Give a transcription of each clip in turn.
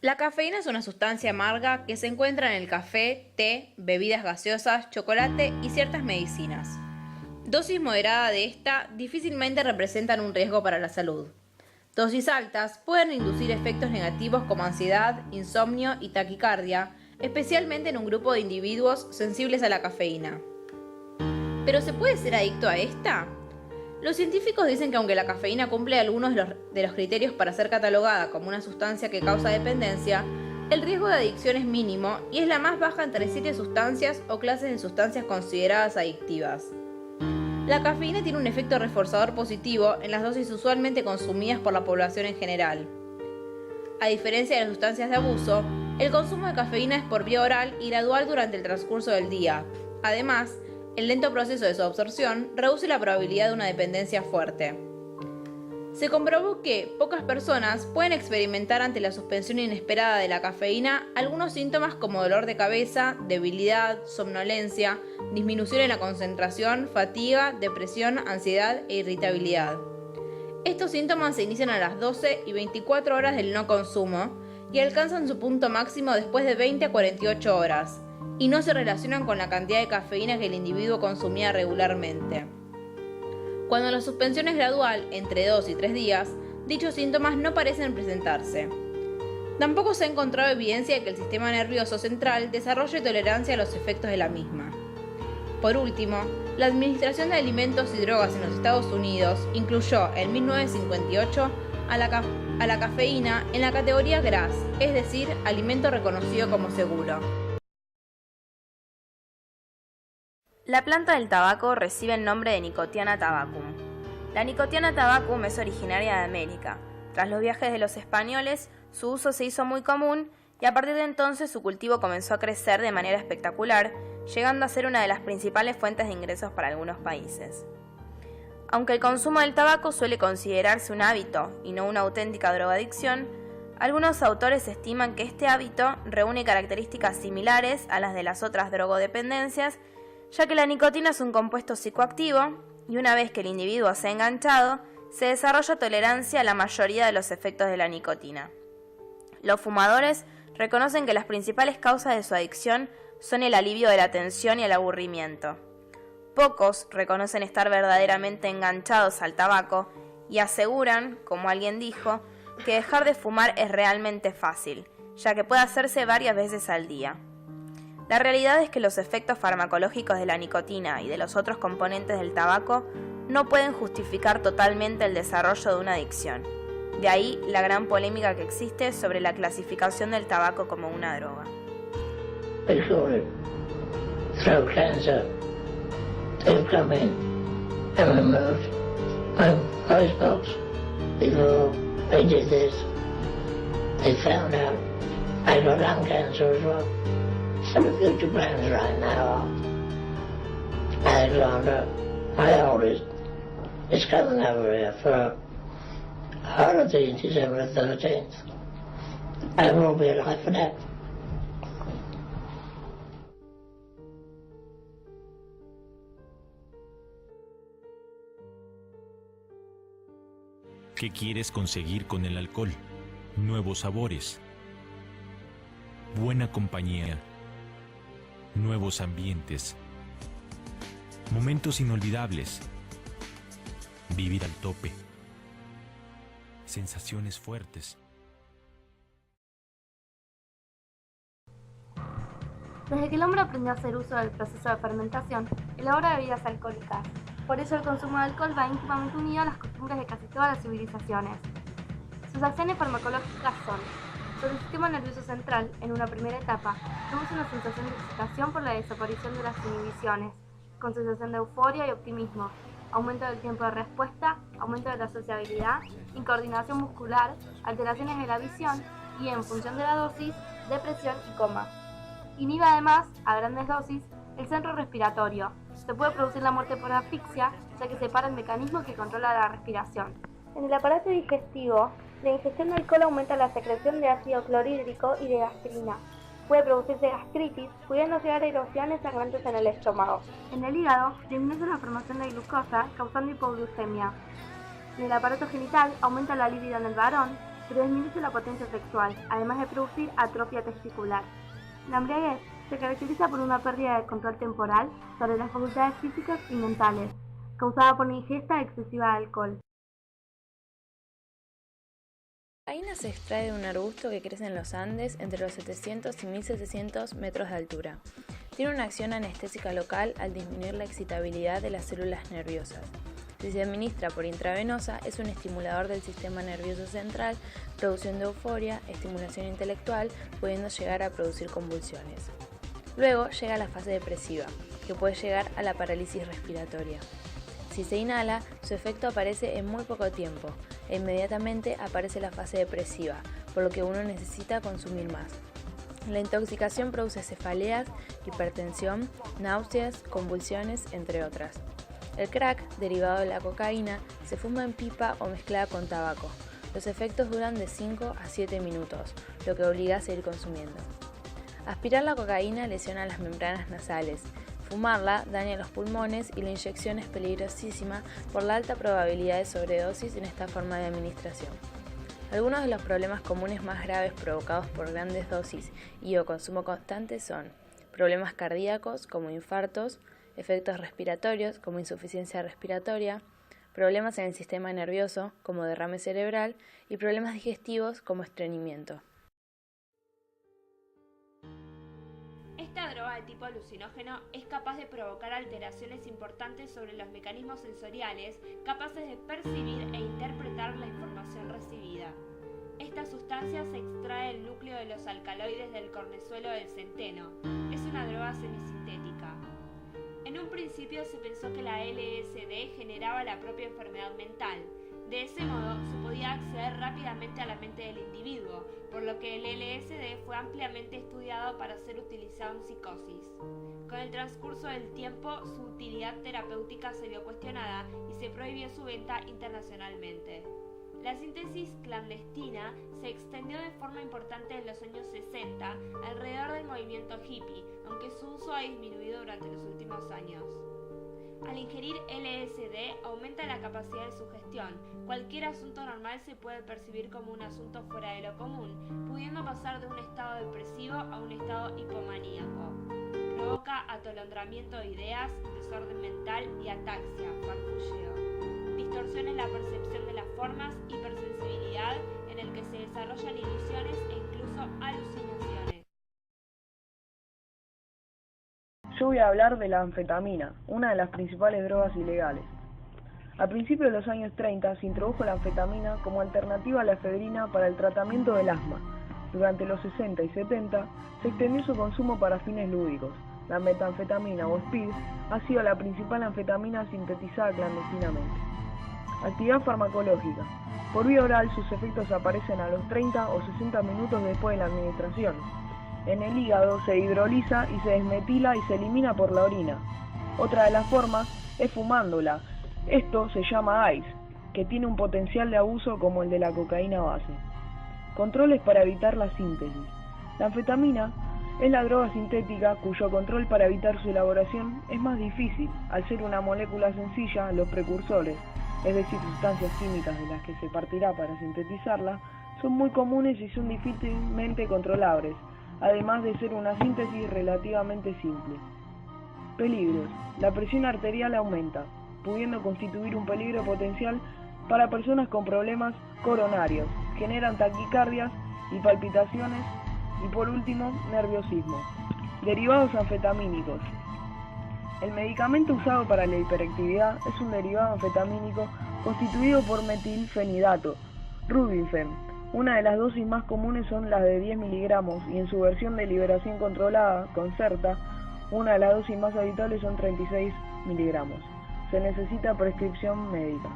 La cafeína es una sustancia amarga que se encuentra en el café, té, bebidas gaseosas, chocolate y ciertas medicinas. Dosis moderada de esta difícilmente representan un riesgo para la salud. Dosis altas pueden inducir efectos negativos como ansiedad, insomnio y taquicardia, especialmente en un grupo de individuos sensibles a la cafeína. ¿Pero se puede ser adicto a esta? Los científicos dicen que aunque la cafeína cumple algunos de los criterios para ser catalogada como una sustancia que causa dependencia, el riesgo de adicción es mínimo y es la más baja entre 7 sustancias o clases de sustancias consideradas adictivas. La cafeína tiene un efecto reforzador positivo en las dosis usualmente consumidas por la población en general. A diferencia de las sustancias de abuso, el consumo de cafeína es por vía oral y gradual durante el transcurso del día. Además, el lento proceso de su absorción reduce la probabilidad de una dependencia fuerte. Se comprobó que pocas personas pueden experimentar ante la suspensión inesperada de la cafeína algunos síntomas como dolor de cabeza, debilidad, somnolencia, disminución en la concentración, fatiga, depresión, ansiedad e irritabilidad. Estos síntomas se inician a las 12 y 24 horas del no consumo y alcanzan su punto máximo después de 20 a 48 horas, y no se relacionan con la cantidad de cafeína que el individuo consumía regularmente. Cuando la suspensión es gradual, entre 2 y 3 días, dichos síntomas no parecen presentarse. Tampoco se ha encontrado evidencia de que el sistema nervioso central desarrolle tolerancia a los efectos de la misma. Por último, la Administración de Alimentos y Drogas en los Estados Unidos incluyó en 1958 a la cafeína en la categoría GRAS, es decir, alimento reconocido como seguro. La planta del tabaco recibe el nombre de Nicotiana tabacum. La Nicotiana tabacum es originaria de América. Tras los viajes de los españoles, su uso se hizo muy común y a partir de entonces su cultivo comenzó a crecer de manera espectacular, llegando a ser una de las principales fuentes de ingresos para algunos países. Aunque el consumo del tabaco suele considerarse un hábito y no una auténtica drogadicción, algunos autores estiman que este hábito reúne características similares a las de las otras drogodependencias, ya que la nicotina es un compuesto psicoactivo y una vez que el individuo se ha enganchado, se desarrolla tolerancia a la mayoría de los efectos de la nicotina. Los fumadores reconocen que las principales causas de su adicción son el alivio de la tensión y el aburrimiento. Pocos reconocen estar verdaderamente enganchados al tabaco y aseguran, como alguien dijo, que dejar de fumar es realmente fácil, ya que puede hacerse varias veces al día. La realidad es que los efectos farmacológicos de la nicotina y de los otros componentes del tabaco no pueden justificar totalmente el desarrollo de una adicción. De ahí la gran polémica que existe sobre la clasificación del tabaco como una droga. Throat cancer, they've come in and removed my voice box. Before they did this, they found out I got lung cancer as well. Some of the future plans right now are Alexander, my oldest, is coming over here for holiday December 13th. I won't be alive for that. ¿Qué quieres conseguir con el alcohol? Nuevos sabores, buena compañía, nuevos ambientes, momentos inolvidables, vivir al tope, sensaciones fuertes. Desde que el hombre aprendió a hacer uso del proceso de fermentación, elabora bebidas alcohólicas. Por eso el consumo de alcohol va íntimamente unido a las costumbres de casi todas las civilizaciones. Sus acciones farmacológicas son: sobre el sistema nervioso central, en una primera etapa, produce una sensación de excitación por la desaparición de las inhibiciones, con sensación de euforia y optimismo, aumento del tiempo de respuesta, aumento de la sociabilidad, incoordinación muscular, alteraciones de la visión y, en función de la dosis, depresión y coma. Inhibe además, a grandes dosis, el centro respiratorio. Se puede producir la muerte por asfixia, ya que separa el mecanismo que controla la respiración. En el aparato digestivo, la ingestión de alcohol aumenta la secreción de ácido clorhídrico y de gastrina. Puede producirse gastritis, pudiendo llegar a erosiones sangrantes en el estómago. En el hígado, disminuye la formación de glucosa, causando hipoglucemia. En el aparato genital, aumenta la libido en el varón pero disminuye la potencia sexual, además de producir atrofia testicular. La embriaguez se caracteriza por una pérdida de control temporal sobre las facultades físicas y mentales, causada por la ingesta excesiva de alcohol. La cocaína se extrae de un arbusto que crece en los Andes entre los 700 y 1700 metros de altura. Tiene una acción anestésica local al disminuir la excitabilidad de las células nerviosas. Si se administra por intravenosa, es un estimulador del sistema nervioso central, produciendo euforia, estimulación intelectual, pudiendo llegar a producir convulsiones. Luego llega la fase depresiva, que puede llegar a la parálisis respiratoria. Si se inhala, su efecto aparece en muy poco tiempo e inmediatamente aparece la fase depresiva, por lo que uno necesita consumir más. La intoxicación produce cefaleas, hipertensión, náuseas, convulsiones, entre otras. El crack, derivado de la cocaína, se fuma en pipa o mezclada con tabaco. Los efectos duran de 5 a 7 minutos, lo que obliga a seguir consumiendo. Aspirar la cocaína lesiona las membranas nasales. Fumarla daña los pulmones y la inyección es peligrosísima por la alta probabilidad de sobredosis en esta forma de administración. Algunos de los problemas comunes más graves provocados por grandes dosis y o consumo constante son problemas cardíacos como infartos, efectos respiratorios como insuficiencia respiratoria, problemas en el sistema nervioso como derrame cerebral y problemas digestivos como estreñimiento. Esta droga de tipo alucinógeno es capaz de provocar alteraciones importantes sobre los mecanismos sensoriales capaces de percibir e interpretar la información recibida. Esta sustancia se extrae del núcleo de los alcaloides del cornezuelo del centeno. Es una droga semisintética. En un principio se pensó que la LSD generaba la propia enfermedad mental. De ese modo, se podía acceder rápidamente a la mente del individuo, por lo que el LSD fue ampliamente estudiado para ser utilizado en psicosis. Con el transcurso del tiempo, su utilidad terapéutica se vio cuestionada y se prohibió su venta internacionalmente. La síntesis clandestina se extendió de forma importante en los años 60 alrededor del movimiento hippie, aunque su uso ha disminuido durante los últimos años. Al ingerir LSD aumenta la capacidad de sugestión. Cualquier asunto normal se puede percibir como un asunto fuera de lo común, pudiendo pasar de un estado depresivo a un estado hipomaníaco. Provoca atolondramiento de ideas, desorden mental y ataxia, farfulleo. Distorsión en la percepción de las formas, hipersensibilidad, en el que se desarrollan ilusiones e incluso alucinaciones. Yo voy a hablar de la anfetamina, una de las principales drogas ilegales. A principios de los años 30 se introdujo la anfetamina como alternativa a la efedrina para el tratamiento del asma. Durante los 60 y 70 se extendió su consumo para fines lúdicos. La metanfetamina o speed ha sido la principal anfetamina sintetizada clandestinamente. Actividad farmacológica. Por vía oral sus efectos aparecen a los 30 o 60 minutos después de la administración. En el hígado se hidroliza y se desmetila y se elimina por la orina. Otra de las formas es fumándola. Esto se llama ICE, que tiene un potencial de abuso como el de la cocaína base. Controles para evitar la síntesis. La anfetamina es la droga sintética cuyo control para evitar su elaboración es más difícil. Al ser una molécula sencilla, los precursores, es decir, sustancias químicas de las que se partirá para sintetizarla, son muy comunes y son difícilmente controlables, además de ser una síntesis relativamente simple. Peligros. La presión arterial aumenta, pudiendo constituir un peligro potencial para personas con problemas coronarios. Generan taquicardias y palpitaciones y por último, nerviosismo. Derivados anfetamínicos. El medicamento usado para la hiperactividad es un derivado anfetamínico constituido por metilfenidato, Rubifen. Una de las dosis más comunes son las de 10 miligramos y en su versión de liberación controlada, Concerta, una de las dosis más habituales son 36 miligramos. Se necesita prescripción médica.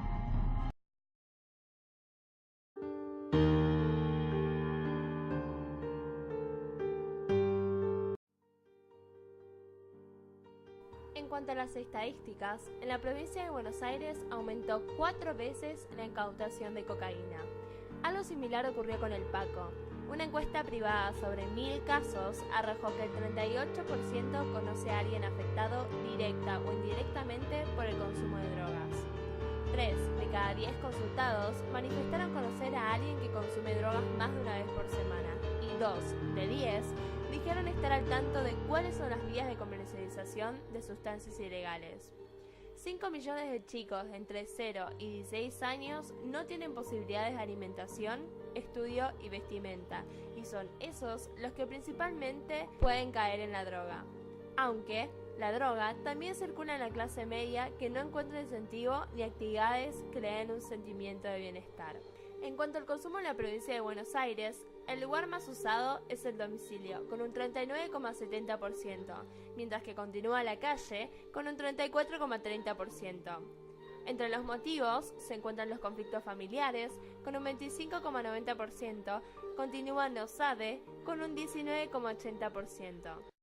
En cuanto a las estadísticas, en la provincia de Buenos Aires aumentó 4 veces la incautación de cocaína. Algo similar ocurrió con el Paco. Una encuesta privada sobre 1000 casos arrojó que el 38% conoce a alguien afectado directa o indirectamente por el consumo de drogas. 3 de cada 10 consultados manifestaron conocer a alguien que consume drogas más de una vez por semana, y 2 de 10 dijeron estar al tanto de cuáles son las vías de comercialización de sustancias ilegales. 5 millones de chicos entre 0 y 16 años no tienen posibilidades de alimentación, estudio y vestimenta, y son esos los que principalmente pueden caer en la droga. Aunque la droga también circula en la clase media, que no encuentra incentivo ni actividades que le den un sentimiento de bienestar. En cuanto al consumo en la provincia de Buenos Aires, el lugar más usado es el domicilio, con un 39,70%, mientras que continúa la calle, con un 34,30%. Entre los motivos se encuentran los conflictos familiares, con un 25,90%, continúa Nosade, con un 19,80%.